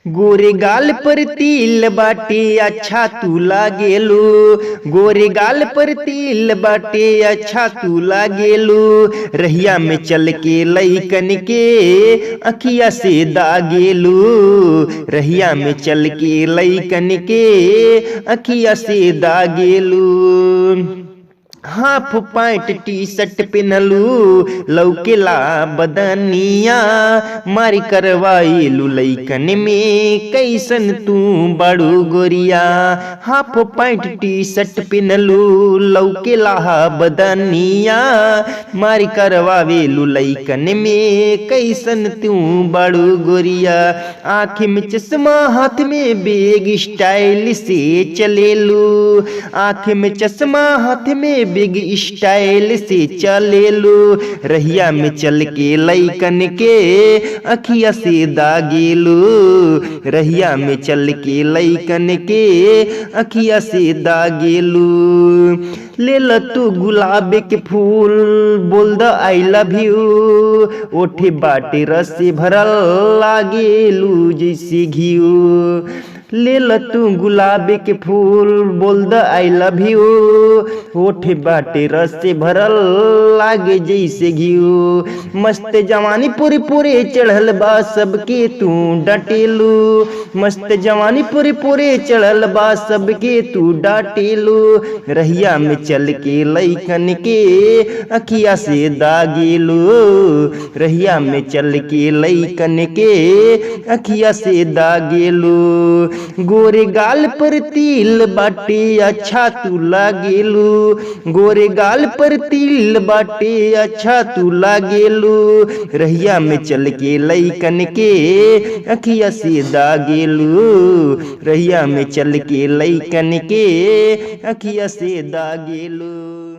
गोरे गाल पर तिल बाटे अच्छा तू लागेलू। गोरे गाल पर तिल बाटे अच्छा तू लागेलू। रहिया में चल के लइकन के अखिया से दागेलू। रहिया में चल के लइकन के अखिया से दागेलू। हाफ पैंट टी शर्ट पहनलू लौकेला बदनिया। मारी करवाइलू लइकन में कैसन तू बड़ू गोरिया। हाफ पैंट टी शर्ट पहनलू लौकेला बदनिया। मारी करवावेलू लइकन में कैसन तू बड़ू गोरिया। आँख में चश्मा हाथ में बेग स्टाइल से चलेलू। आँख में चश्मा हाथ में बिग स्टाइल से चलेलू। रहिया में चल के लइकन के अखिया से दागेलू। रहिया में चल के लइकन के अखिया से दागेलू। ले ल तू गुलाब के फूल बोल द आई लव यू। ओठे बाटे रस से भरल लागेलू जैसे घिऊ। ले ल तू गुलाब के फूल बोल द आई लव यू। होठे बाटे रस से भरल लागे जैसे घिऊ। मस्त जवानी पूरे पूरे चढ़ल बा सबके तू डाटेलू। मस्त जवानी पूरे पूरे चढ़ल बा सबके तू डाटेलू। रहिया में चल के लइकन के अखिया से दागेलू। रहिया में चल के लइकन के अखिया से दागेलू। गोरे गाल पर तिल बाटे अच्छा तू लागेलू। गोरे गाल पर तिल बाटे अच्छा तू लागेलू। रहिया में चल के लइकन के अखिया से दागेलू। रहिया में चल के लइकन के अखिया से दागेलू।